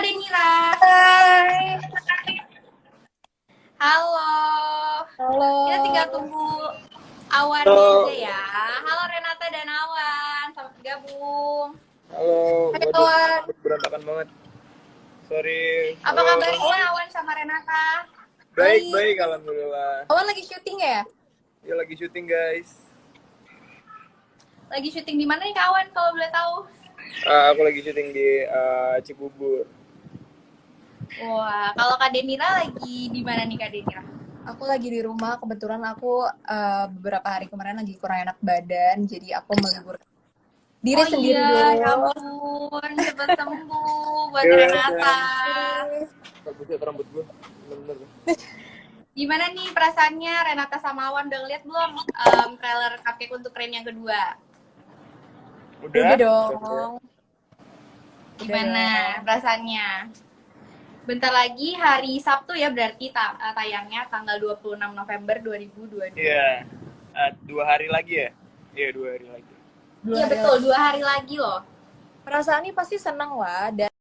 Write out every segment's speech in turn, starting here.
Denira. Hai. Halo. Kita tinggal Halo. tunggu Awannya Halo, aja ya. Halo Renata dan Awan, selamat bergabung. halo, Hai waduh, kawan. berantakan banget. Sorry, Apa halo. kabarnya Awan sama Renata? Baik, Baik. baik, alhamdulillah. Awan lagi syuting ya? Ya lagi syuting guys. Lagi syuting di mana nih kawan kalau boleh tahu? Aku lagi syuting di Cibubur. Wah, kalau Kak Denira lagi di mana nih Kak Denira? Aku lagi di rumah. Kebetulan aku beberapa hari kemarin lagi kurang enak badan, jadi aku melibur diri Oh sendiri iya, ya dulu. ampun, cepet sembuh buat Gimana Renata. sayang? Bagusnya rambut gue, bener-bener. Gimana nih perasaannya Renata sama Awan udah ngeliat belum trailer Cupcake untuk Rain yang kedua? Udah Udah? dong. Udah Gimana dong. perasaannya? Bentar lagi hari Sabtu ya berarti tayangnya tanggal 26 November 2022. Iya, 2 hari lagi ya? Iya, 2 hari lagi. Iya betul, 2 hari lagi loh. Perasaannya pasti senang lah, dan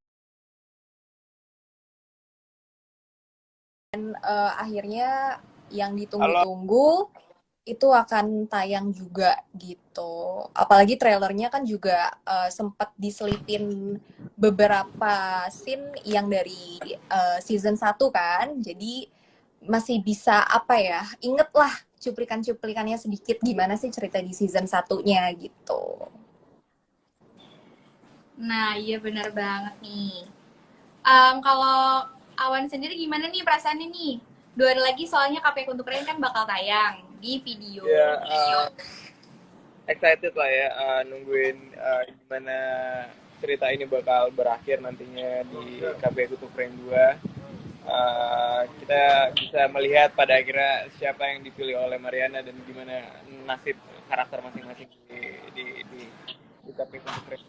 akhirnya yang Halo, ditunggu-tunggu itu akan tayang juga gitu. Apalagi trailernya kan juga sempat diselipin beberapa scene yang dari season 1 kan. Jadi masih bisa apa ya, inget lah cuplikan-cuplikannya sedikit gimana sih cerita di season satunya gitu. Nah iya bener banget nih. Kalau Awan sendiri gimana nih perasaannya nih? 2 hari lagi soalnya Cupcake untuk Rain kan bakal tayang di video. ya excited lah ya, nungguin gimana cerita ini bakal berakhir nantinya di KB Kutu Frame 2. Kita bisa melihat pada akhirnya siapa yang dipilih oleh Mariana dan gimana nasib karakter masing-masing di KB Kutu Frame.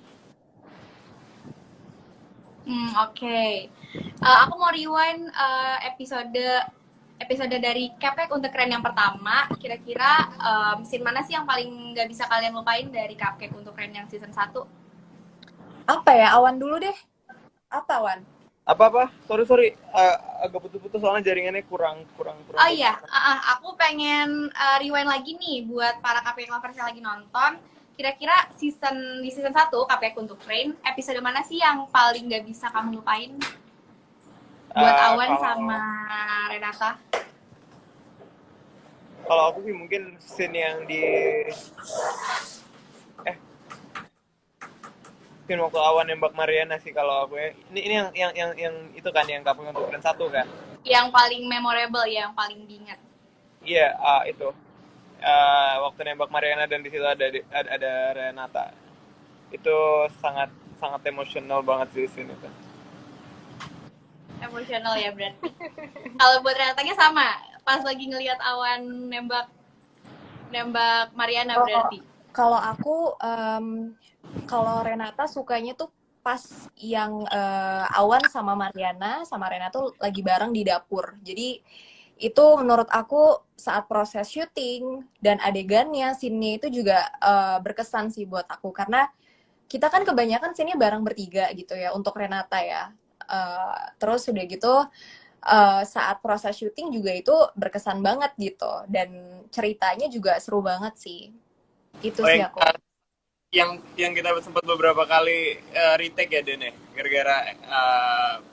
Oke. Aku mau rewind episode dari Cupcake untuk Rain yang pertama. Kira-kira scene mana sih yang paling nggak bisa kalian lupain dari Cupcake untuk Rain yang season 1? Apa ya, Awan dulu deh. Apa, Awan? Apa sorry, agak putus-putus soalnya jaringannya kurang Oh bagus. iya, aku pengen rewind lagi nih buat para KPK lovers yang lagi nonton. Kira-kira di season 1 KPK untuk Rain, episode mana sih yang paling gak bisa kamu lupain? Buat Awan sama Renata. Kalau aku sih mungkin scene yang di mungkin waktu Awan nembak Mariana sih kalau aku ya. Ini yang itu kan yang Kapten untuk Friend 1 kan. Yang paling memorable ya, yang paling diingat. Iya, itu. Waktu nembak Mariana dan di situ ada Renata. Itu sangat sangat emosional banget sih scene itu. Emosional ya berarti. Kalau buat Renatanya sama, pas lagi ngelihat Awan nembak Mariana berarti. Kalau aku, kalau Renata sukanya tuh pas yang Awan sama Mariana sama Renata tuh lagi bareng di dapur. Jadi itu menurut aku saat proses syuting dan adegannya, scene-nya itu juga berkesan sih buat aku. Karena kita kan kebanyakan scene-nya bareng bertiga gitu ya untuk Renata ya. Terus udah gitu saat proses syuting juga itu berkesan banget gitu. Dan ceritanya juga seru banget sih. Itu Oh, sih aku. yang kita sempat beberapa kali retake ya Den ya, gara-gara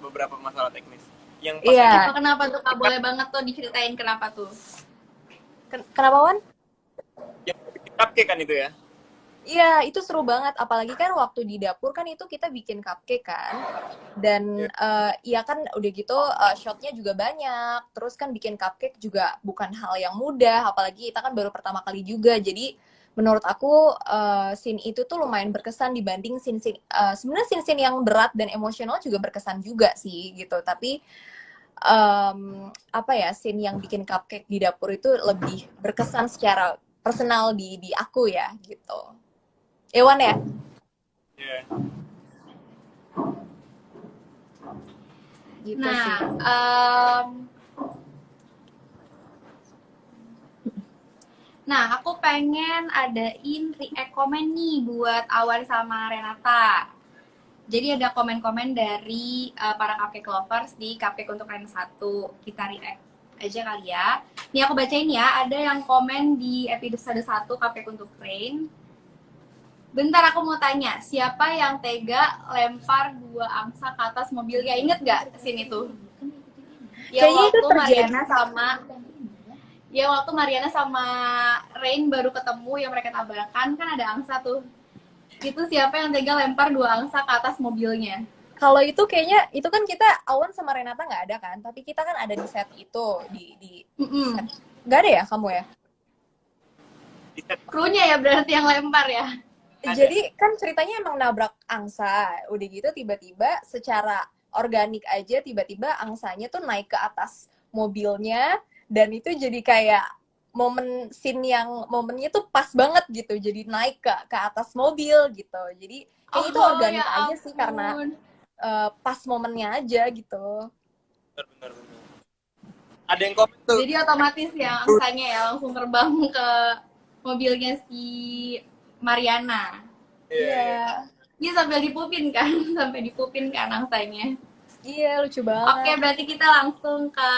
beberapa masalah teknis. Yang pas lagi Iya. Kenapa tuh Kak? Boleh banget tuh diceritain kenapa tuh? Kenapa, Wan? yang bikin cupcake kan itu ya. Iya, itu seru banget. Apalagi kan waktu di dapur kan itu kita bikin cupcake kan. Dan ya kan udah gitu shotnya juga banyak. Terus kan bikin cupcake juga bukan hal yang mudah. Apalagi kita kan baru pertama kali juga. Jadi menurut aku scene itu tuh lumayan berkesan dibanding scene-scene. Sebenarnya scene-scene yang berat dan emosional juga berkesan juga sih gitu. Tapi apa ya, scene yang bikin cupcake di dapur itu lebih berkesan secara personal di aku ya gitu. Ewan ya? Yeah. Gitu Nah, sih. aku pengen adain react comment nih buat Awan sama Renata. Jadi ada komen-komen dari para cupcake lovers di Cupcake untuk Rain 1. Kita react aja kali ya. Nih aku bacain ya, ada yang komen di episode 1 Cupcake untuk Rain. Bentar aku mau tanya, siapa yang tega lempar 2 angsa ke atas mobilnya? Ingat gak sini tuh? Ya Kayaknya itu waktu terjadi. Mariana sama Rain baru ketemu yang mereka tabrakan kan ada angsa tuh. Itu siapa yang tega lempar 2 angsa ke atas mobilnya? Kalau itu kayaknya itu kan kita Awan sama Renata nggak ada kan, tapi kita kan ada di set itu di set. Nggak ada ya kamu ya? Krunya ya berarti yang lempar ya. Jadi kan ceritanya emang nabrak angsa, udah gitu tiba-tiba secara organik aja tiba-tiba angsanya tuh naik ke atas mobilnya dan itu jadi kayak momennya tuh pas banget gitu, jadi naik ke atas mobil gitu. Jadi kayak itu organik ya aja sih karena pas momennya aja gitu. Benar. Ada yang komen tuh. Jadi otomatis ya angsanya ya langsung terbang ke mobilnya si Mariana. Iya. Dia sampai dipupin kan, angsanya. Iya, lucu banget. Oke, berarti kita langsung ke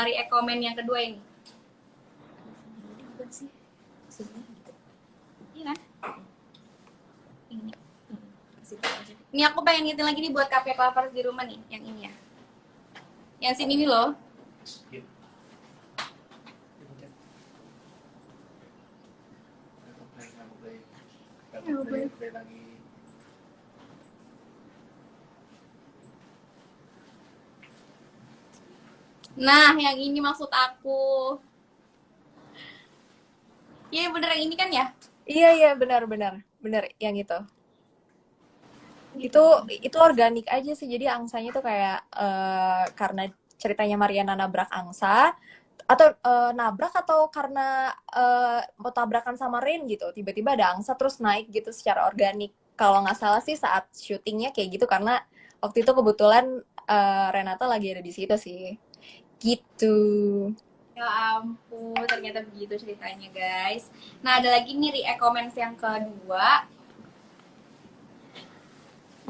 react comment yang kedua ini. Iya kan? Ini aku pengen ngitin lagi nih buat cupcake lovers di rumah nih, yang ini ya. Yang sini nih loh. Nah, yang ini maksud aku. Iya bener yang ini kan ya? Iya benar yang itu. Itu organik aja sih, jadi angsanya tuh kayak karena ceritanya Mariana nabrak angsa atau nabrak atau karena mau tabrakan sama Rain gitu, tiba-tiba ada angsa terus naik gitu secara organik. Kalau nggak salah sih saat syutingnya kayak gitu karena waktu itu kebetulan Renata lagi ada di situ sih gitu. Ya ampun, ternyata begitu ceritanya guys. Nah ada lagi nih react comments yang kedua.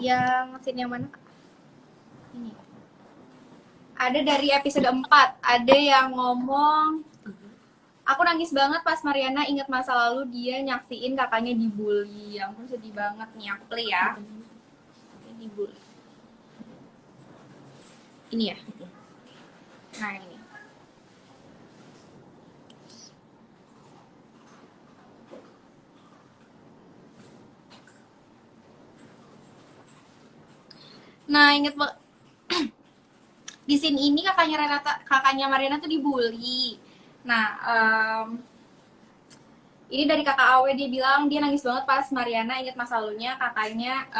Yang scene yang mana? Ini. Ada dari episode 4, ada yang ngomong, aku nangis banget pas Mariana ingat masa lalu dia nyaksiin kakaknya dibully. Ya ampun sedih banget nih, aku play ya. Ini dibully. Ini ya? Nah ini. Nah inget di scene ini kakaknya Mariana tuh dibully. Nah ini dari kakak Awe, dia bilang dia nangis banget pas Mariana inget masa lalunya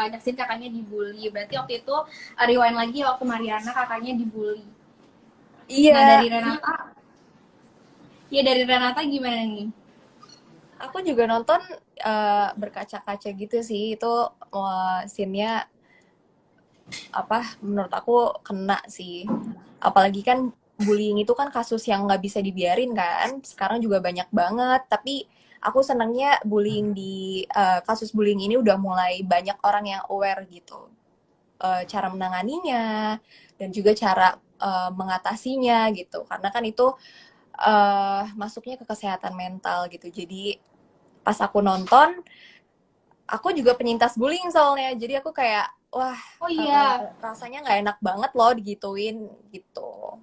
nyaksin kakaknya dibully. Berarti waktu itu rewind lagi waktu Mariana kakaknya dibully. Iya. Nah dari Renata gimana nih? Aku juga nonton berkaca-kaca gitu sih, itu scene-nya menurut aku kena sih, apalagi kan bullying itu kan kasus yang nggak bisa dibiarin kan, sekarang juga banyak banget. Tapi aku senangnya bullying di kasus bullying ini udah mulai banyak orang yang aware gitu, cara menanganinya dan juga cara mengatasinya gitu, karena kan itu masuknya ke kesehatan mental gitu. Jadi pas aku nonton, aku juga penyintas bullying soalnya, jadi aku kayak wah, Oh iya. rasanya nggak enak banget loh digituin gitu.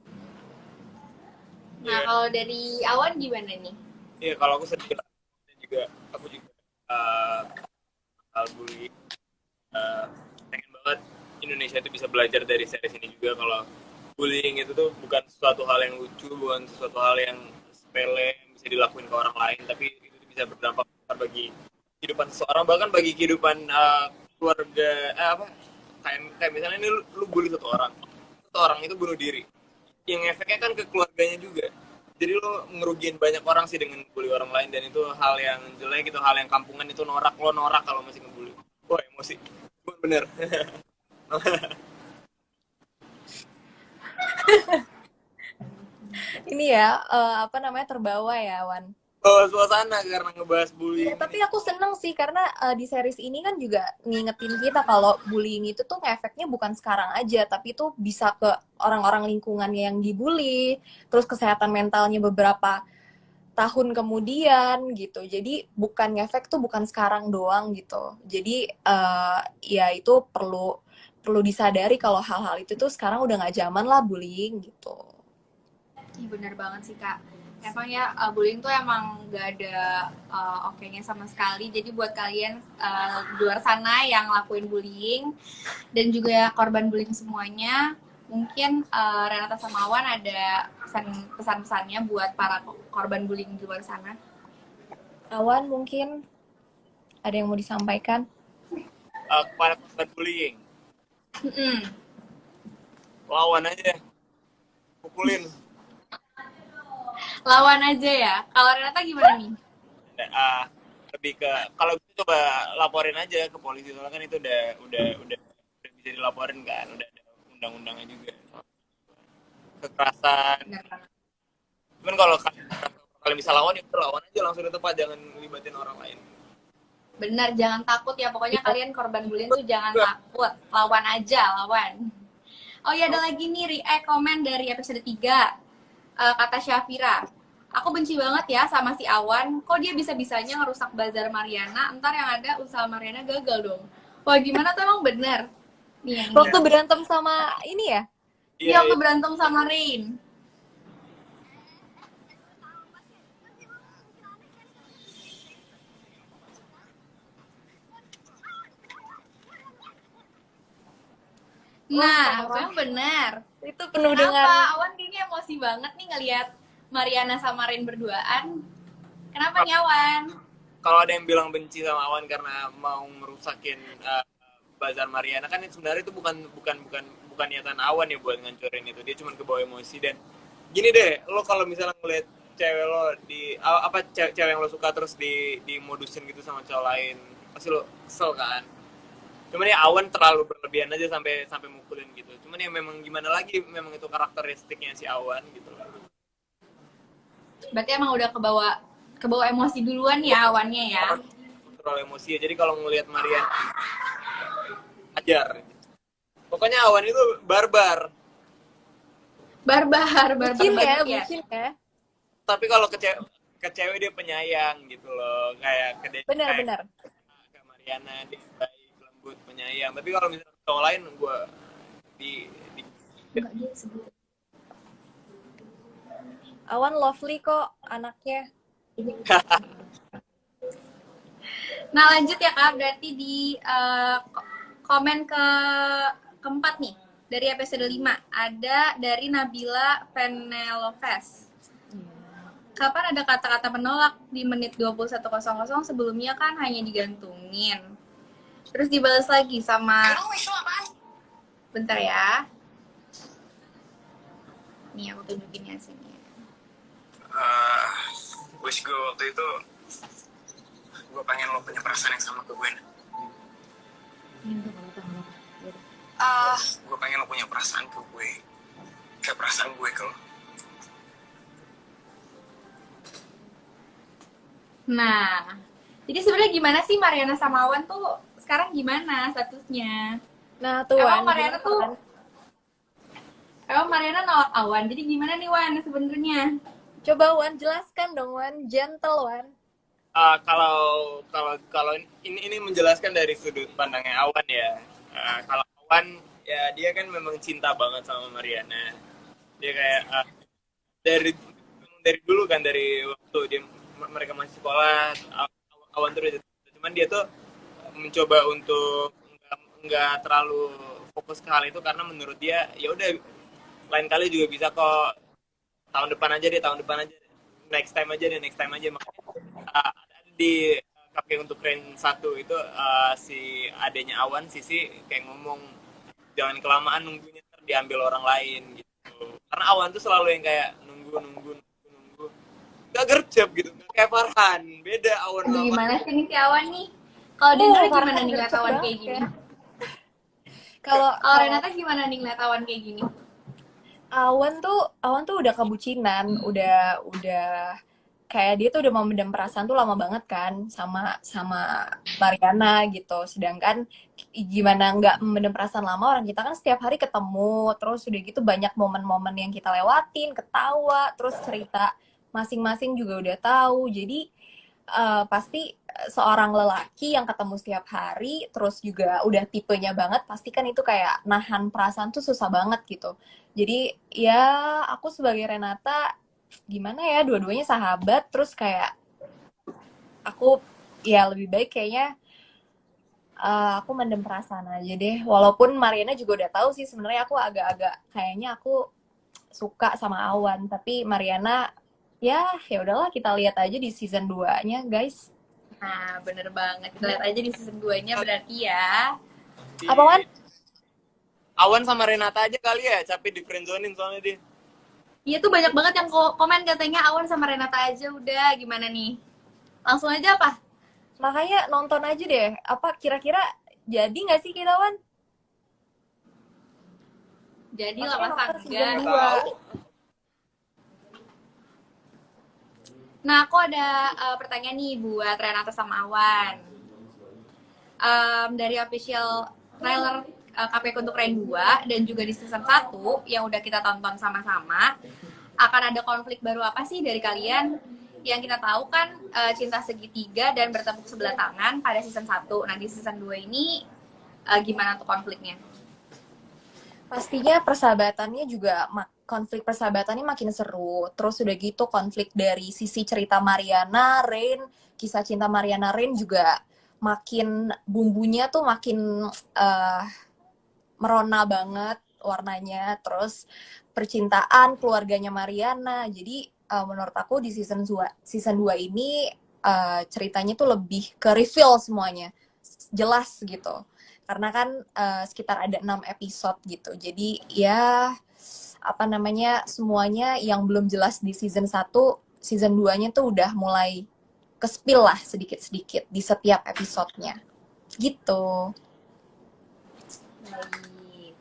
Nah kalau dari Awan gimana nih? Iya, kalau aku sedih juga, aku juga hal bullying. Pengen banget Indonesia itu bisa belajar dari series ini juga, kalau bullying itu tuh bukan sesuatu hal yang lucu, bukan sesuatu hal yang sepele yang bisa dilakuin ke orang lain, tapi itu bisa berdampak bagi kehidupan seseorang, bahkan bagi kehidupan keluarga. Kayak misalnya ini lu bully satu orang itu bunuh diri, yang efeknya kan ke keluarganya juga. Jadi lo ngerugiin banyak orang sih dengan bully orang lain, dan itu hal yang jelek, itu hal yang kampungan, itu norak. Lo norak kalau masih ngebully. Wah, emosi. Bener. Ini ya terbawa ya Wan. bawa suasana karena ngebahas bullying. Ya, tapi aku seneng sih karena di series ini kan juga ngingetin kita kalau bullying itu tuh efeknya bukan sekarang aja, tapi tuh bisa ke orang-orang lingkungannya yang dibully, terus kesehatan mentalnya beberapa tahun kemudian gitu. Jadi bukan ngefek tuh bukan sekarang doang gitu. Jadi ya itu perlu perlu disadari kalau hal-hal itu tuh sekarang udah nggak zaman lah bullying gitu. Iya bener banget sih Kak. Emang ya bullying tuh emang gak ada oke-nya sama sekali. Jadi buat kalian di luar sana yang lakuin bullying dan juga korban bullying semuanya, mungkin Renata sama Awan ada pesan-pesannya buat para korban bullying di luar sana. Awan mungkin ada yang mau disampaikan? Kepada korban bullying, Mm-mm. lawan aja, pukulin. Lawan aja ya. Kalau Renata gimana nih? Lebih ke kalau gitu coba laporin aja ke polisi, soalnya kan itu udah bisa dilaporin kan, udah ada undang-undangnya juga kekerasan. Bener banget. Cuman kalau kalian bisa lawan, ya udah lawan aja langsung di tempat, jangan libatin orang lain. Bener, jangan takut ya. Pokoknya kalian korban bullying tuh jangan takut. Lawan aja, lawan. Oh iya, ada lagi nih react komen dari episode 3. Kata Syafira, aku benci banget ya sama si Awan. Kok dia bisa-bisanya ngerusak bazar Mariana, ntar yang ada usaha Mariana gagal dong. Wah, gimana tuh emang bener? Nih yang ini. Waktu berantem sama ini ya? Iya, waktu berantem sama Rain. Nah, yang bener. Itu penuh Kenapa? dengan Awan kayaknya emosi banget nih ngelihat Mariana sama Rain berduaan. Kenapa nih Awan? Kalau ada yang bilang benci sama Awan karena mau ngerusakin bazar Mariana, kan sebenarnya itu bukan niatan Awan ya buat ngancurin itu. Dia cuma kebawa emosi. Dan gini deh, lo kalau misalnya ngeliat cewek lo di cewek yang lo suka terus dimodusin gitu sama cowok lain, pasti lo kesel kan. Cuman ya Awan terlalu berlebihan aja sampai mukulin gitu. Cuman ya memang gimana lagi, memang itu karakteristiknya si Awan gitu loh. Berarti emang udah kebawa emosi duluan ya Awannya ya. Kontrol emosi ya. Jadi kalau ngelihat Marian ajar. Pokoknya Awan itu barbar. Barbar bucin ya, banget ya. bucin ya. Tapi kalau ke cewek dia penyayang gitu loh. Kayak Benar-benar. Kayak Mariana dia baik, lembut, penyayang. Tapi kalau misalnya cowok lain gue di Enggak, dia sebut. Awan lovely kok anaknya. Nah lanjut ya Kak, berarti di komen keempat nih dari episode 5 ada dari Nabila Peneloves. Kapan ada kata-kata menolak di menit 21.00, sebelumnya kan hanya digantungin. Terus dibalas lagi sama bentar ya. Nih aku tunjukin ya sini. wish gue waktu itu gue pengen lo punya perasaan yang sama ke gue. Gue pengen lo punya perasaan ke gue kayak perasaan gue ke lo. Nah, jadi sebenarnya gimana sih Mariana sama Awan tuh sekarang gimana statusnya? Nah, tuh Emang Wan, Mariana gimana, tuh Wan? Emang Mariana nolak Awan. Jadi gimana nih Wan sebenarnya? Coba Wan jelaskan dong Wan, gentle Wan. Kalau ini menjelaskan dari sudut pandangnya Awan ya. Kalau Awan ya dia kan memang cinta banget sama Mariana. Dia kayak dari dulu kan, dari waktu mereka masih sekolah, Awan tuh udah, cuman dia tuh mencoba untuk nggak terlalu fokus ke hal itu karena menurut dia ya udah lain kali juga bisa kok, tahun depan aja, next time aja. Makanya di KP untuk Rain 1 itu si adenya Awan, Sisi, kayak ngomong jangan kelamaan nunggunya, ntar diambil orang lain gitu. Karena Awan tuh selalu yang kayak nunggu gak gercep gitu, gak kayak Farhan. Beda Awan sama Gimana sih nih si Awan nih? Kalau Dendra gimana Farhan nih ngeliat gercep Awan banget kayak gini? ya. Kalau Renata gimana nih ngeliat Awan kayak gini? Awan tuh udah kebucinan, udah kayak dia tuh udah mau mendem perasaan tuh lama banget kan sama sama Mariana gitu. Sedangkan gimana nggak mendem perasaan lama, orang kita kan setiap hari ketemu, terus udah gitu banyak momen-momen yang kita lewatin, ketawa, terus cerita masing-masing juga udah tahu. Jadi pasti seorang lelaki yang ketemu setiap hari, terus juga udah tipenya banget, pasti kan itu kayak nahan perasaan tuh susah banget gitu. Jadi ya aku sebagai Renata gimana ya, dua-duanya sahabat, terus kayak aku ya lebih baik kayaknya aku mendem perasaan aja deh. Walaupun Mariana juga udah tahu sih sebenarnya aku agak-agak kayaknya aku suka sama Awan, tapi Mariana ya udahlah kita lihat aja di season 2-nya, guys. Nah, bener banget. Kita lihat aja di season 2-nya berarti ya. Apa, Wan? Awan sama Renata aja kali ya, capek di friendzonin soalnya dia. Iya tuh banyak banget yang komen katanya Awan sama Renata aja udah gimana nih? Langsung aja apa? Makanya nonton aja deh. Apa kira-kira jadi nggak sih kita, Wan? Jadi lah Makanya masa nonton season enggak. 2. Nah, aku ada pertanyaan nih buat Renata sama Awan. Dari official trailer KPK untuk Rain 2 dan juga di season 1 yang udah kita tonton sama-sama, akan ada konflik baru apa sih dari kalian? Yang kita tahu kan cinta segitiga dan bertepuk sebelah tangan pada season 1. Nah, di season 2 ini gimana tuh konfliknya? Pastinya persahabatannya juga konflik persahabatannya makin seru. Terus udah gitu konflik dari sisi cerita Mariana, Rain, kisah cinta Mariana Rain juga makin bumbunya tuh makin merona banget warnanya. Terus percintaan keluarganya Mariana. Jadi menurut aku di season 2 ini ceritanya tuh lebih ke reveal semuanya. Jelas gitu. Karena kan sekitar ada 6 episode gitu. Jadi ya apa namanya, semuanya yang belum jelas di season 1, season 2-nya tuh udah mulai ke-spill lah sedikit-sedikit di setiap episodenya. Gitu. Baik.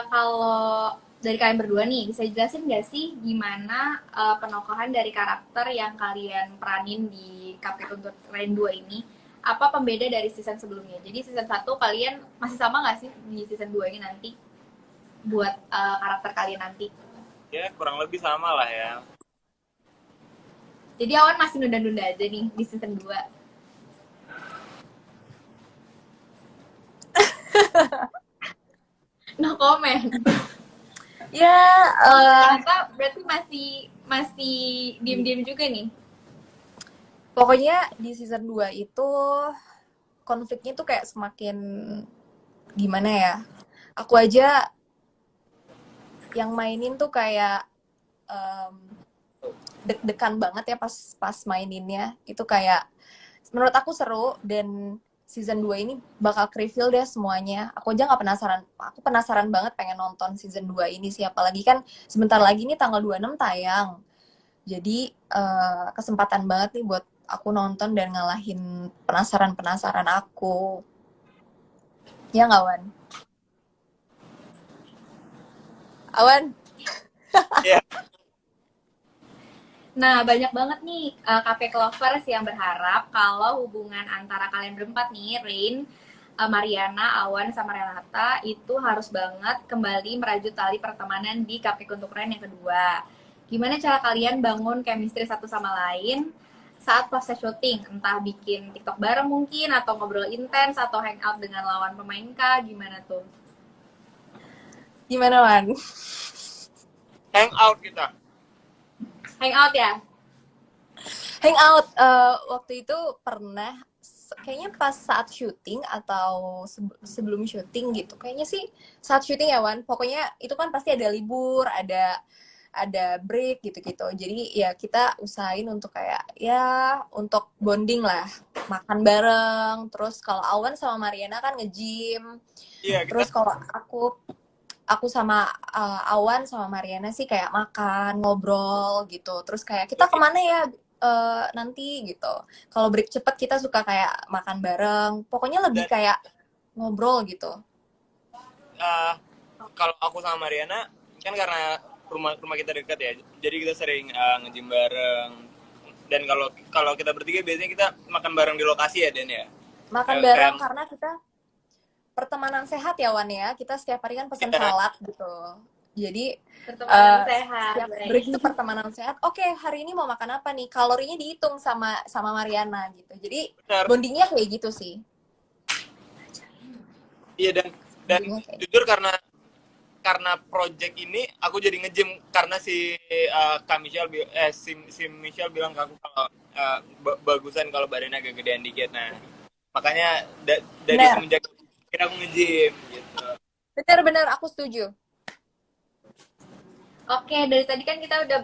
Kalau dari kalian berdua nih, bisa jelasin nggak sih gimana penokohan dari karakter yang kalian peranin di KPK untuk Rain 2 ini? Apa pembeda dari season sebelumnya? Jadi season 1 kalian masih sama nggak sih di season 2 ini nanti? Buat karakter kalian nanti. Ya kurang lebih sama lah ya. Jadi Awan masih nunda-nunda aja nih di season 2. No comment. Ya, Ternyata berarti masih diem-diem juga nih. pokoknya di season 2 itu konfliknya tuh kayak semakin gimana ya. Aku aja yang mainin tuh kayak deg-degan banget ya pas maininnya. Itu kayak menurut aku seru, dan season 2 ini bakal reveal deh semuanya. Aku aja nggak penasaran. Aku penasaran banget pengen nonton season 2 ini sih. Apalagi kan sebentar lagi nih tanggal 26 tayang. Jadi kesempatan banget nih buat aku nonton dan ngalahin penasaran-penasaran aku. Ya nggak, Wan? Awan? Iya. Nah, banyak banget nih KP Lovers yang berharap kalau hubungan antara kalian berempat nih, Rain, Mariana, Awan, sama Renata, itu harus banget kembali merajut tali pertemanan di KP untuk Rain yang kedua. Gimana cara kalian bangun chemistry satu sama lain saat proses syuting? Entah bikin TikTok bareng mungkin, atau ngobrol intens, atau hangout dengan lawan pemain kah? Gimana tuh? Gimana, Wan? Hangout kita. Hangout ya? Hangout waktu itu pernah, kayaknya pas saat syuting atau sebelum syuting gitu. Kayaknya sih saat syuting ya, Wan. Pokoknya itu kan pasti ada libur, ada break gitu-gitu. Jadi ya kita usahain untuk kayak ya untuk bonding lah, makan bareng. Terus kalau Awan sama Mariana kan nge-gym. Iya, kita Terus kalau aku sama Awan sama Mariana sih kayak makan, ngobrol gitu. Terus kayak kita kemana ya nanti gitu. Kalau break cepet kita suka kayak makan bareng. Pokoknya lebih kayak ngobrol gitu. kalau aku sama Mariana kan karena rumah kita dekat ya, jadi kita sering nge-gym bareng, Dan kalau kalau kita bertiga biasanya kita makan bareng di lokasi ya, Dan ya. Makan bareng karena kita pertemanan sehat ya Wan ya. Kita setiap hari kan pesan salad gitu. Jadi Pertemanan sehat. setiap break itu pertemanan sehat. Oke, hari ini mau makan apa nih? Kalorinya dihitung sama Mariana gitu. Jadi bondingnya kayak gitu sih. Iya, dan jujur karena project ini aku jadi nge-gym karena si Kak Michelle si Michelle bilang ke aku kalau bagusan kalau badannya agak gedean dikit. Nah, makanya dari semenjak kira aku nge-gym gitu. Benar aku setuju. Oke, dari tadi kan kita udah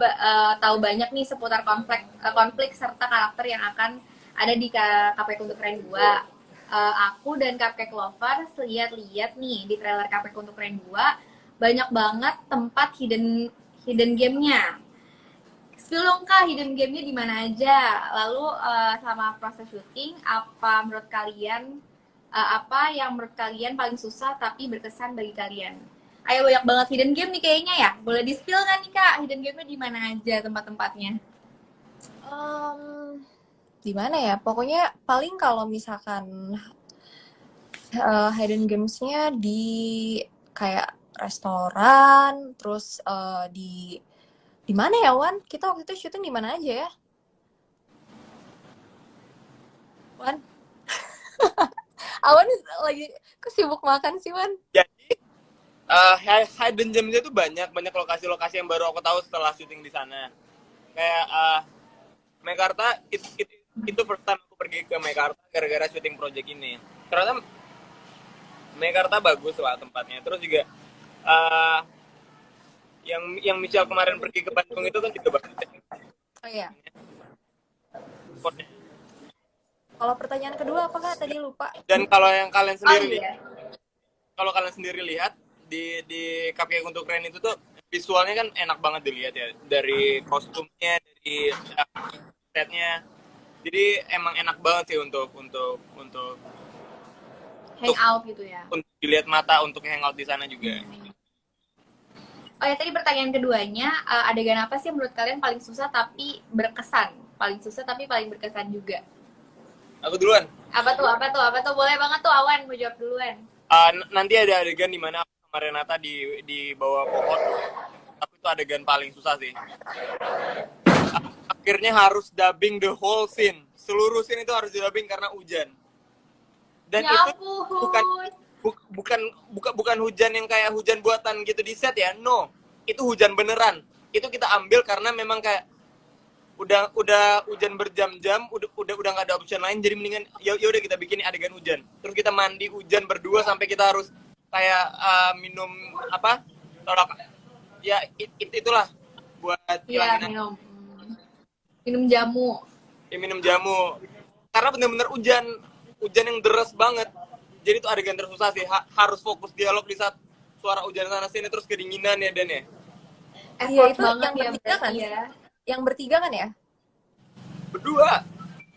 tahu banyak nih seputar konflik serta karakter yang akan ada di KPK Untuk Keren 2. Aku dan KPK Lovers lihat-lihat nih di trailer KPK Untuk Keren 2 banyak banget tempat hidden game-nya. Spill dong Kak, hidden game-nya di mana aja? Lalu sama proses syuting, apa yang menurut kalian paling susah tapi berkesan bagi kalian? Ayo, banyak banget hidden game nih kayaknya ya. Boleh di-spill nggak nih Kak? Hidden game-nya di mana aja tempat-tempatnya? Di mana ya? Pokoknya paling kalau misalkan hidden games-nya di kayak restoran, terus di mana ya Wan? Kita waktu itu syuting di mana aja ya? Wan? Awan lagi kesibuk makan sih Wan. Jadi hidden gem-nya tuh banyak lokasi-lokasi yang baru aku tahu setelah syuting di sana. Kayak Mekarta itu first time aku pergi ke Mekarta gara-gara syuting project ini. Ternyata Mekarta bagus lah tempatnya. Terus juga yang Michelle kemarin pergi ke Bandung itu kan juga bagus. Oh iya. Kalau pertanyaan kedua apakah tadi lupa? Dan kalau yang kalian sendiri kalau kalian sendiri lihat di KPK Untuk Keren itu tuh visualnya kan enak banget dilihat ya, dari kostumnya, dari setnya. Jadi emang enak banget sih untuk hangout gitu ya. Untuk dilihat mata untuk hangout di sana juga. Oh ya, tadi pertanyaan keduanya, adegan apa sih yang menurut kalian paling susah tapi berkesan? Paling susah tapi paling berkesan juga. Aku duluan. Apa tuh? Boleh banget tuh Awan, mau jawab duluan. Nanti ada adegan di mana aku sama Renata di bawah pohon. Tapi itu adegan paling susah sih. Akhirnya harus dubbing the whole scene. Seluruh scene itu harus dubbing karena hujan. Dan ya itu bukan hujan yang kayak hujan buatan gitu di set ya. No, itu hujan beneran. Itu kita ambil karena memang kayak udah hujan berjam-jam, udah nggak ada option lain, jadi mendingan ya udah kita bikin adegan hujan. Terus kita mandi hujan berdua sampai kita harus kayak minum apa? Ya itulah buat hilangin minum jamu. Ya minum jamu. Karena bener-bener hujan yang deras banget. Jadi itu adegan tersusah sih. Harus fokus dialog di saat suara hujan sana sini terus kedinginan ya Dan ya. Iya itu yang bertiga kan ya. Yang bertiga kan ya? Berdua.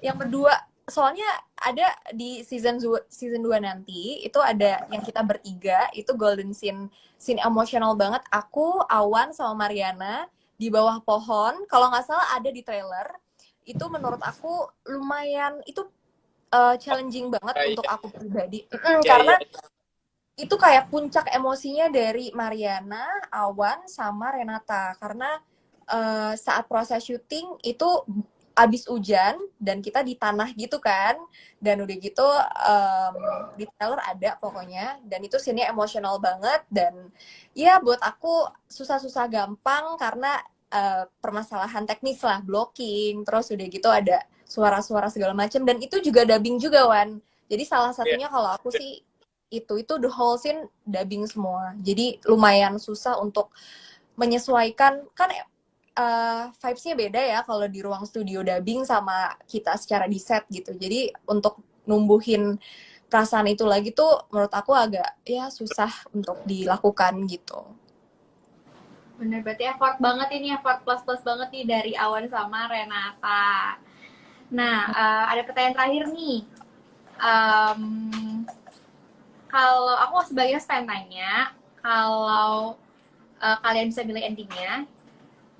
Yang berdua. Soalnya ada di season 2 nanti itu ada yang kita bertiga, itu golden scene emosional banget. Aku, Awan sama Mariana di bawah pohon. Kalau nggak salah ada di trailer. Itu menurut aku lumayan itu challenging banget untuk aku pribadi. Karena itu kayak puncak emosinya dari Mariana, Awan sama Renata. Karena saat proses syuting itu abis hujan dan kita di tanah gitu kan, dan udah gitu di trailer ada pokoknya, dan itu scene-nya emosional banget. Dan ya buat aku susah-susah gampang karena permasalahan teknis lah, blocking, terus udah gitu ada suara-suara segala macam, dan itu juga dubbing juga Wan. Jadi salah satunya kalau aku sih itu the whole scene dubbing semua, jadi lumayan susah untuk menyesuaikan kan. Vibes-nya beda ya kalau di ruang studio dubbing sama kita secara di set gitu. Jadi untuk numbuhin perasaan itu lagi tuh menurut aku agak ya susah untuk dilakukan gitu. Bener, berarti effort banget ini, effort plus banget nih dari Awan sama Renata. Nah, ada pertanyaan terakhir nih. Kalau aku sebagai pengen tanya, kalau kalian bisa milih endingnya,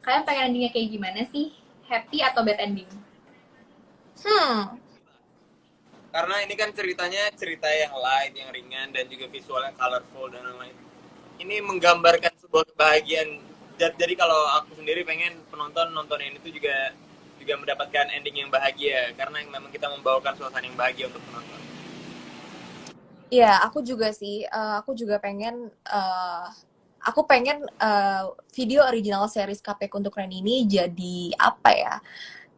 kalian pengen endingnya kayak gimana sih? Happy atau bad ending? Hmm, Karena ini kan ceritanya cerita yang light, yang ringan, dan juga visualnya colorful dan lain-lain. Ini menggambarkan sebuah kebahagiaan. Jadi kalau aku sendiri pengen penonton nonton ini tuh juga juga mendapatkan ending yang bahagia, karena memang kita membawakan suasana yang bahagia untuk penonton. ya aku juga sih. Aku juga pengen. Aku pengen video original series KPK untuk Ren ini jadi apa ya?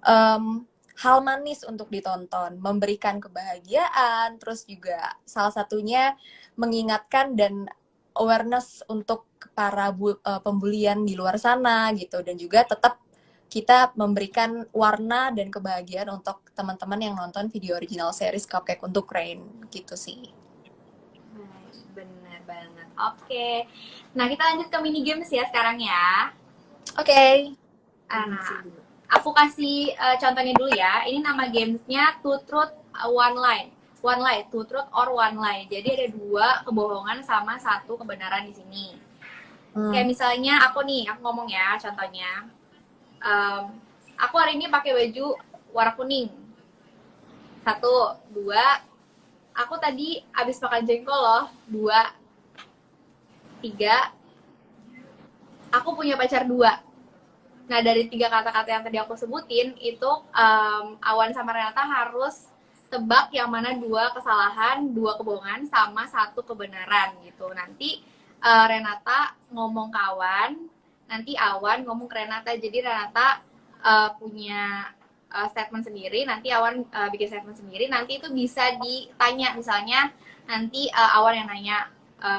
em, Hal manis untuk ditonton, memberikan kebahagiaan, terus juga salah satunya mengingatkan dan awareness untuk para pembulian di luar sana gitu, dan juga tetap kita memberikan warna dan kebahagiaan untuk teman-teman yang nonton video original series Cupcake untuk Rain gitu sih. Bener banget. Oke. Nah, kita lanjut ke mini games ya sekarang ya. Oke. Nah, aku kasih contohnya dulu ya. Ini nama gamesnya Two Truth One Lie. One Lie, Two Truth or One Lie. Jadi ada dua kebohongan sama satu kebenaran di sini. Kayak misalnya aku nih, aku ngomong ya contohnya. Aku hari ini pakai baju warna kuning. Satu, dua. Aku tadi abis makan jengkol loh. Dua, tiga. Aku punya pacar dua. Nah, dari tiga kata-kata yang tadi aku sebutin, itu Awan sama Renata harus tebak yang mana dua kesalahan, dua kebohongan, sama satu kebenaran gitu. Nanti Renata ngomong ke Awan, nanti Awan ngomong ke Renata. Jadi Renata punya statement sendiri, nanti Awan bikin statement sendiri, nanti itu bisa ditanya. Misalnya nanti Awan yang nanya,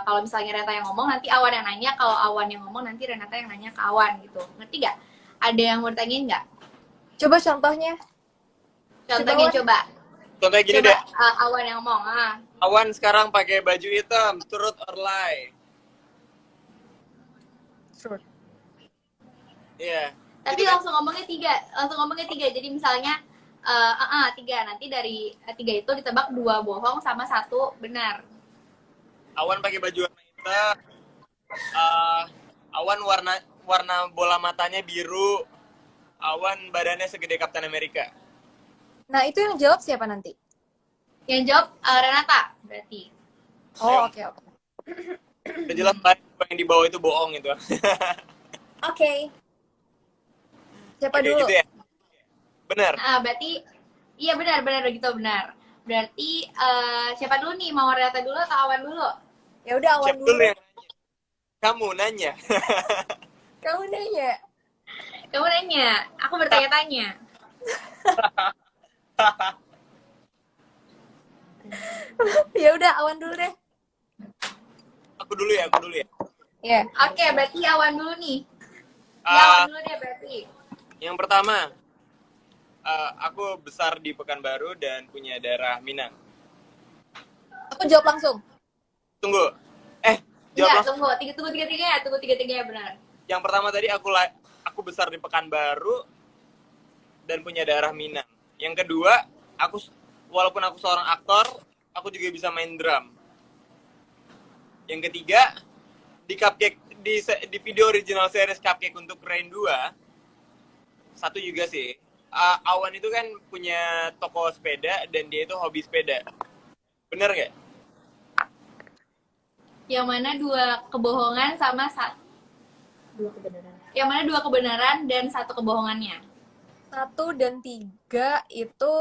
kalau misalnya Renata yang ngomong, nanti Awan yang nanya. Kalau Awan yang ngomong, nanti Renata yang nanya ke Awan gitu. Ngerti gak? Ada yang mau ditanyain nggak? Coba contohnya. Contohnya coba. Contohnya gini Coba deh. Awan yang ngomong. Awan sekarang pakai baju hitam, truth or lie? Truth. Iya. Tapi Itu kan langsung ngomongnya tiga. Jadi misalnya tiga. Nanti dari tiga itu ditebak dua bohong sama satu benar. Awan pakai baju warna hitam. Awan warna bola matanya biru. Awan badannya segede Kapten Amerika. Nah, itu yang jawab siapa nanti? Yang jawab Renata berarti. Oh, oke. Udah jelas kan yang di bawah itu bohong itu. Oke. Siapa Oke, dulu? gitu ya. Benar. Berarti iya benar gitu benar. Berarti siapa dulu nih? Mau Renata dulu atau Awan dulu? Ya udah, Awan Siapa dulu. dulu yang nanya? Kamu nanya. Kamu nanya. Kamu nanya, aku bertanya-tanya. Ya udah, Awan dulu deh. Aku dulu ya. Iya. Oke, berarti Awan dulu nih. Ya, Ah, Awan dulu deh berarti. yang pertama, aku besar di Pekanbaru dan punya darah Minang. Aku jawab langsung. Tunggu. Iya, Jawab langsung. tunggu tiga-tiganya benar. Yang pertama tadi aku besar di Pekanbaru dan punya darah Minang. Yang kedua, walaupun aku seorang aktor, aku juga bisa main drum. Yang ketiga, di Cupcake di video original series Cupcake untuk Rain 2, satu juga sih. Awan itu kan punya toko sepeda dan dia itu hobi sepeda. Bener nggak? Yang mana dua kebohongan sama Dua kebenaran. Yang mana dua kebenaran dan satu kebohongannya. 1 dan 3 itu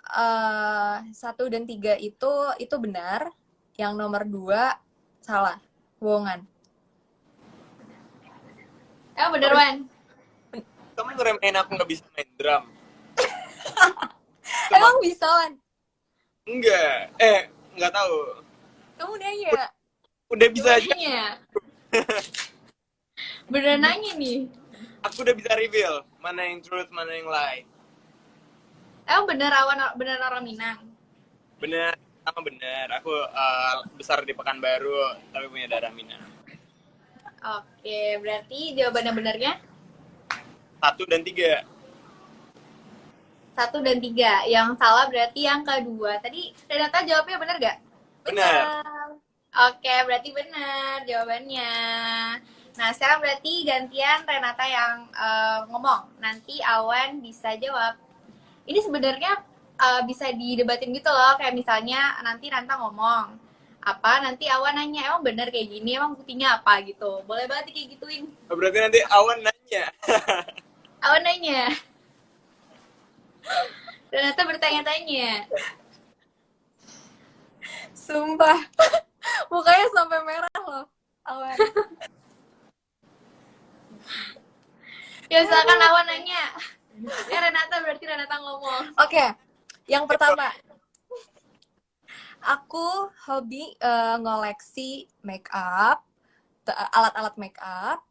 1 dan 3 itu benar. Yang nomor 2 salah. Bohongan. Bener, Wan. Kamu ngeremehin aku nggak bisa main drum. Emang bisa, Wan? Enggak. Nggak tahu. Kamu nanya. Udah bisa aja. Nanya. Bener nanya nih. Aku udah bisa reveal mana yang truth, mana yang lie. Bener Awan bener orang Minang. Bener, sama bener. Aku besar di Pekanbaru tapi punya darah Minang. Oke, berarti jawabannya benernya 1 dan 3. 1 dan 3. Yang salah berarti yang kedua. Tadi Renata jawabnya bener gak? Benar. Oke, berarti benar jawabannya. Nah, sekarang berarti gantian Renata yang ngomong. Nanti Awan bisa jawab. ini sebenarnya bisa didebatin gitu loh, kayak misalnya nanti Ranta ngomong apa, nanti Awan nanya emang bener kayak gini, emang buktinya apa gitu, boleh banget kayak gituin. Berarti nanti Awan nanya. Awan nanya, Renata bertanya-tanya. Sumpah. Mukanya sampai merah loh. Awan. Ya misalkan Awan nanya, Renata berarti Renata ngomong. Oke. Yang pertama, aku hobi ngoleksi make up, alat-alat make up.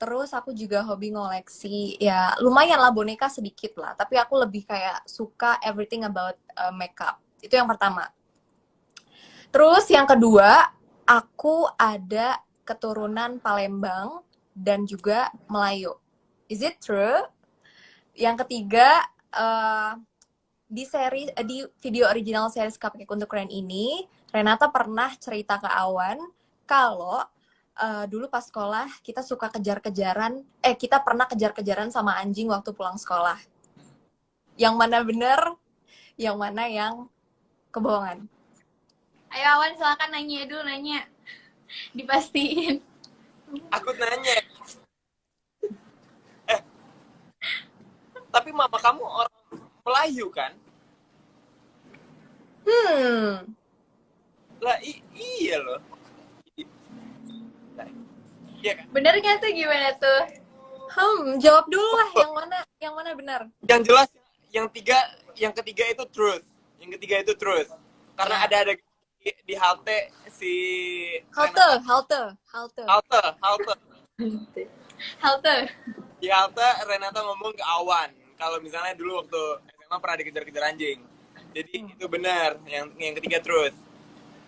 Terus aku juga hobi ngoleksi, ya lumayan lah boneka sedikit lah. Tapi aku lebih kayak suka everything about makeup. Itu yang pertama. Terus yang kedua, aku ada keturunan Palembang dan juga Melayu. Is it true? Yang ketiga, di video original series Cupcake untuk Keren ini, Renata pernah cerita ke Awan kalau dulu pas sekolah kita suka kita pernah kejar-kejaran sama anjing waktu pulang sekolah. Yang mana benar, yang mana yang kebohongan? Ayo Awan silakan nanya dulu, nanya. Dipastiin. Aku nanya. Tapi mama kamu orang Melayu kan? Lah iya loh. Iya kan? Bener gak tuh, gimana tuh? Jawab dulu lah yang mana benar. Yang jelas yang ketiga itu truth. Yang ketiga itu truth. Karena ada di halte si Halte. Halte. Di halte Renata ngomong ke Awan kalau misalnya dulu waktu SMA pernah dikejar-kejar anjing. Jadi itu benar, yang ketiga truth.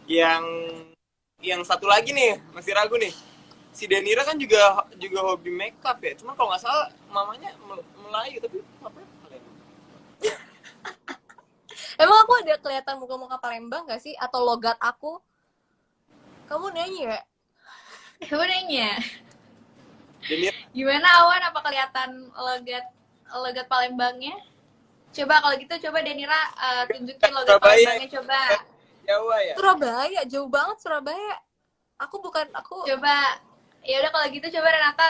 Yang satu lagi nih, masih ragu nih. Si Denira kan juga hobi makeup ya. Cuman kalau nggak salah mamanya Melayu tapi papanya Palembang. Emang aku ada kelihatan muka-muka Palembang gak sih? Atau logat aku? Kamu nanya ya? Kamu nanya. Denira, Gimana Awan, apa kelihatan logat Palembangnya? Coba kalau gitu, coba Denira tunjukin logat Surabaya. Palembangnya, coba. Jawa ya? Surabaya, jauh banget Surabaya. Aku. Coba, ya udah kalau gitu coba Renata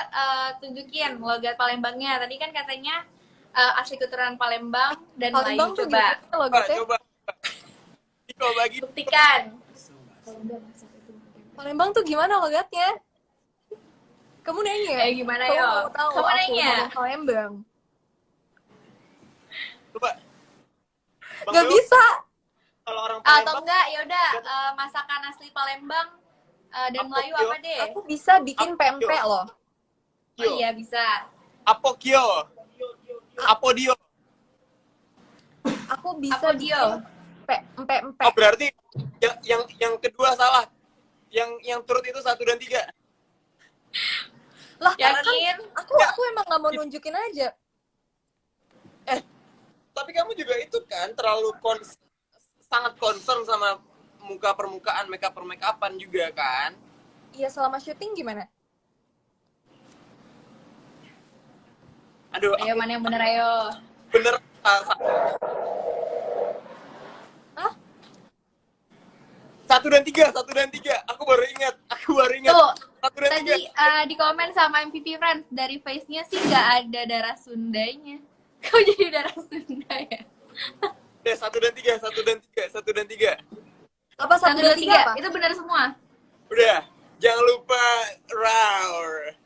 tunjukin logat Palembangnya. Tadi kan katanya asli keturunan Palembang dan Palembang Melayu. tuh Coba gimana logatnya? Coba bagi. buktikan. Palembang tuh gimana logatnya? Kamu nanya? Gimana Kamu yo? mau tahu Kamu aku nanya. ngomong Palembang? Coba. Bang Gak Dewo, bisa. kalau orang Atau Palembang enggak, ya udah masakan asli Palembang dan Melayu apa deh? Aku bisa bikin pempek loh. Oh iya bisa. Apokyo. Apodio. Aku bisa Apa dia? empek-empek. Oh, berarti yang kedua salah. Yang turut itu 1 dan 3. Lah, Yakin? aku emang gak mau nunjukin aja. Tapi kamu juga itu kan terlalu sangat concern sama permukaan make-upan juga kan? Iya, selama syuting gimana? Aduh, Ayo mana yang bener ayo. bener. Hah? 1 dan 3. Aku baru ingat. Tuh, 1 dan 3. tadi di komen sama MVP Friends, dari face-nya sih nggak ada darah Sundanya. Kau jadi darah Sunda ya? Udah 1 dan 3. Apa 1 dan 3 apa? Itu benar semua. Udah, jangan lupa roar.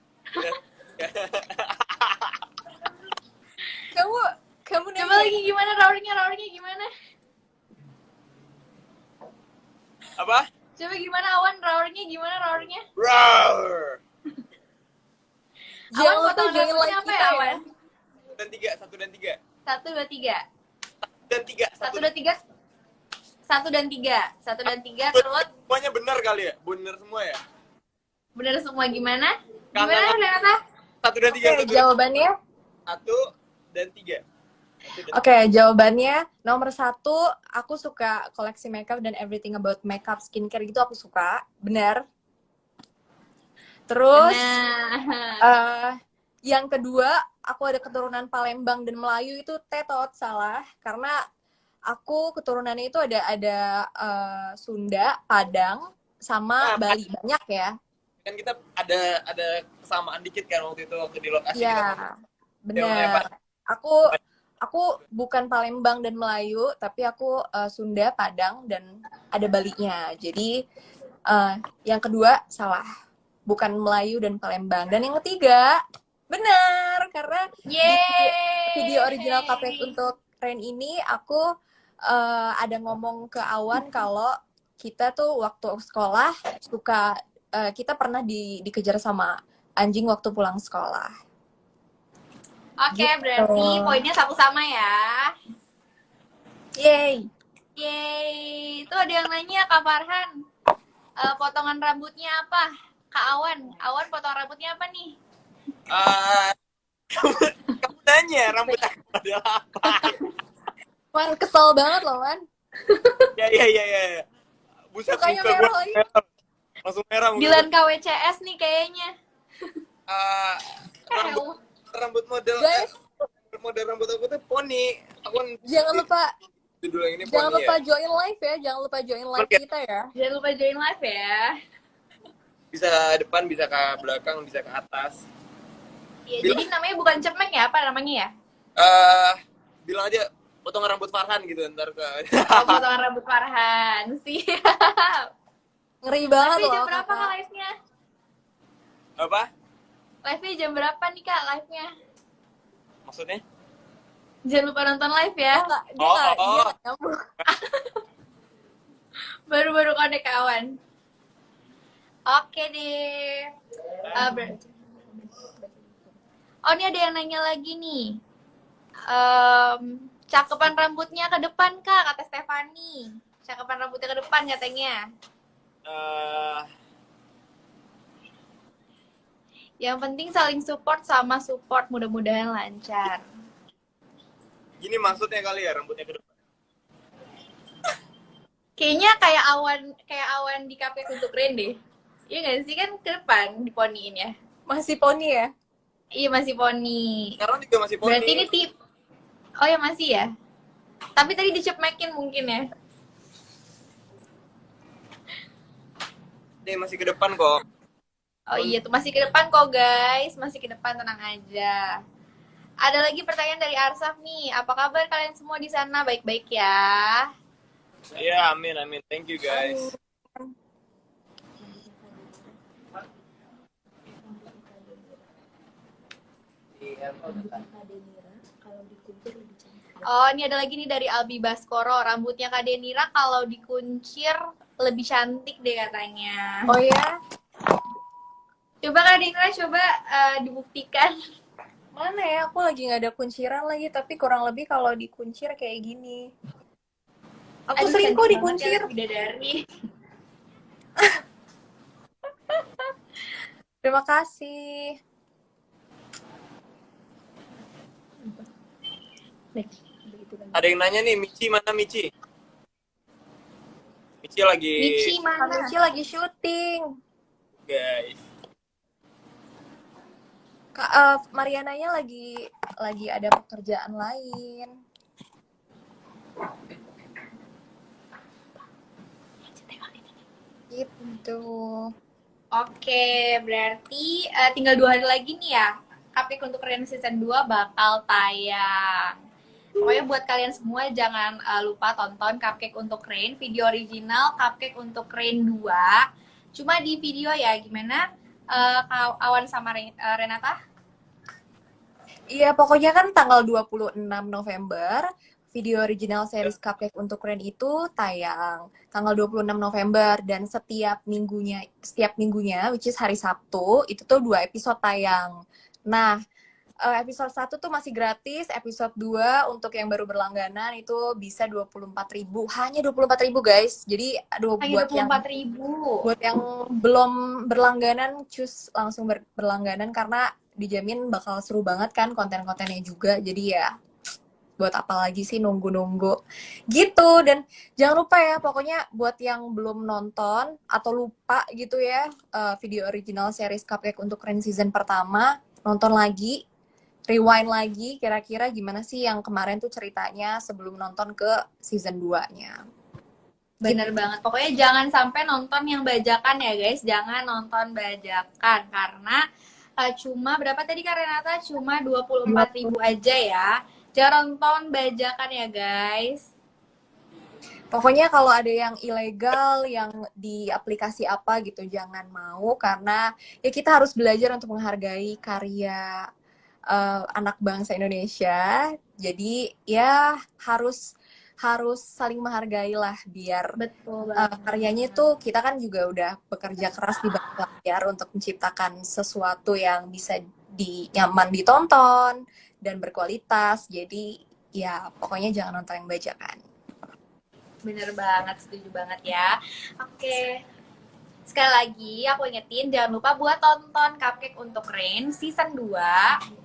Kamu Coba lagi gimana roarnya gimana? Apa? Coba gimana Awan, roarnya? Roar. Jangan Awan lupa potong join rambutnya like apa kita ya ya. Awan? 1 dan 3. 1, 2, 3. 1 dan 3. 1 dan 3 terus Semuanya benar kali ya? Benar semua ya? benar semua gimana? Karena- Gimana Renata? 1 dan 3. Oke, jawabannya. 1 dan 3. Oke, jawabannya nomor 1, aku suka koleksi makeup dan everything about makeup, skincare gitu aku suka. Benar. Terus Nah, Yang kedua, aku ada keturunan Palembang dan Melayu, itu tetot, salah. Karena aku keturunannya itu ada Sunda, Padang, sama Nah, Bali. Banyak ya. kan kita ada kesamaan dikit kan waktu itu waktu di lokasi kita Iya, ngomong. Ya, bener. Pak. Aku bukan Palembang dan Melayu, tapi aku Sunda, Padang, dan ada Balinya. Jadi yang kedua salah, bukan Melayu dan Palembang. Dan yang ketiga benar, karena di video original KPK Yeay. untuk Rain ini aku ada ngomong ke Awan kalau kita tuh waktu sekolah suka kita pernah dikejar sama anjing waktu pulang sekolah. Oke, Gitu. berarti poinnya satu sama ya. Yeay. Yeay. Itu ada yang nanya, Kak Farhan. Potongan rambutnya apa? Kak Awan. Awan potongan rambutnya apa nih? Ah, kamu nanya rambut aku adalah apa? Man, kesel banget loh, Man. Ya. Buset, Mukanya muka merah gue lagi. langsung merah. Dilan KWCS nih kayaknya. Rambut model Guys, model rambut aku tuh poni. Aku jangan lupa judul yang ini jangan poni lupa ya. join live ya. Jangan lupa join live Oke. kita ya. Jangan lupa join live ya. Bisa depan, bisa ke belakang, bisa ke atas. Iya, Bilang- jadi namanya bukan cepmek ya, apa namanya ya? Bilang aja potongan rambut Farhan gitu ntar ke. Potongan rambut Farhan. Siap. Ngeri banget Live-nya loh. jam berapa Kakak. Kak live-nya? Apa? Live-nya jam berapa nih Kak live-nya? Maksudnya? Jangan lupa nonton live ya. Dia nggak Oh. nyambung. Baru-baru connect kawan. Oke deh. Oh, ini ada yang nanya lagi nih. Cakepan rambutnya ke depan Kak, kata Stefani. Cakepan rambutnya ke depan katanya. Yang penting saling support sama support, mudah-mudahan lancar. Gini maksudnya kali ya rambutnya ke depan. Kayaknya kayak awan di KPK untuk Rain deh. Iya nggak sih, kan ke depan diponiin ya? Masih poni ya? Iya masih poni. Sekarang juga masih poni. Berarti ini tip. Oh ya masih ya. Tapi tadi dicepmekin mungkin ya. Dia masih ke depan kok. Oh iya tuh masih ke depan kok guys, masih ke depan, tenang aja. Ada lagi pertanyaan dari Arsaf nih. Apa kabar kalian semua di sana? Baik-baik ya. Iya, amin. Thank you guys. Oh, ini ada lagi nih dari Albi Baskoro. Rambutnya Kak Denira kalau dikuncir lebih cantik deh katanya. Oh ya? Coba Kak Denira, coba dibuktikan. Mana ya? Aku lagi nggak ada kunciran lagi, tapi kurang lebih kalau dikuncir kayak gini. Aku Aduh, sering kok cantik dikuncir. banget ya, bidadari. Terima kasih. Ada yang nanya nih, Michi mana Michi? Michi lagi Michi mana? Kamichi lagi syuting. guys. Mariananya lagi ada pekerjaan lain. Gitu. Oke, berarti tinggal 2 hari lagi nih ya. Cupcake untuk Rain Season 2 bakal tayang. Pokoknya buat kalian semua jangan lupa tonton Cupcake untuk Rain, video original Cupcake untuk Rain 2. Cuma di video ya, gimana Awan sama Renata? Iya, pokoknya kan tanggal 26 November video original series Cupcake untuk Rain itu tayang tanggal 26 November dan setiap minggunya which is hari Sabtu itu tuh 2 episode tayang. Nah, episode 1 tuh masih gratis, episode 2 untuk yang baru berlangganan itu bisa 24.000. Hanya 24.000 guys. Jadi Hanya buat yang belum berlangganan cus langsung berlangganan karena dijamin bakal seru banget kan konten-kontennya juga. Jadi ya buat apa lagi sih nunggu-nunggu gitu. Dan jangan lupa ya pokoknya buat yang belum nonton atau lupa gitu ya video original series Cupcake untuk Rain season pertama, nonton lagi, rewind lagi, kira-kira gimana sih yang kemarin tuh ceritanya sebelum nonton ke season 2-nya. Bener banget. Pokoknya jangan sampai nonton yang bajakan ya guys. Jangan nonton bajakan. Karena cuma, berapa tadi Kak Renata? Cuma 24.000 aja ya. Jangan nonton bajakan ya guys. Pokoknya kalau ada yang ilegal, yang di aplikasi apa gitu, jangan mau. Karena ya kita harus belajar untuk menghargai karya anak bangsa Indonesia. Jadi ya harus saling menghargai lah, biar Betul banget. karyanya itu kita kan juga udah bekerja keras di balik layar untuk menciptakan sesuatu yang bisa nyaman ditonton dan berkualitas. Jadi ya pokoknya jangan nonton yang bajakan. Bener banget, setuju banget ya. Oke. Sekali lagi aku ingetin jangan lupa buat tonton Cupcake untuk Rain season 2.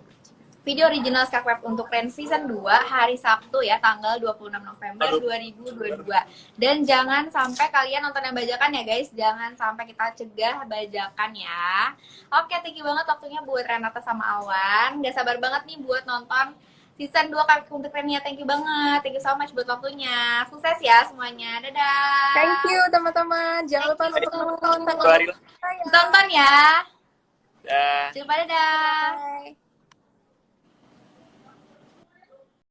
Video original Skyweb untuk Rain season 2 hari Sabtu ya, tanggal 26 November 2022. Dan jangan sampai kalian nonton yang bajakan ya guys. Jangan sampai kita cegah bajakan ya. Oke, thank you banget waktunya buat Renata sama Awan. Gak sabar banget nih buat nonton season 2 Cupcake untuk Rain ya. Thank you banget. Thank you so much buat waktunya. Sukses ya semuanya. Dadah. Thank you teman-teman. Jangan lupa nonton. Tonton ya. Dah. Jangan lupa dadah.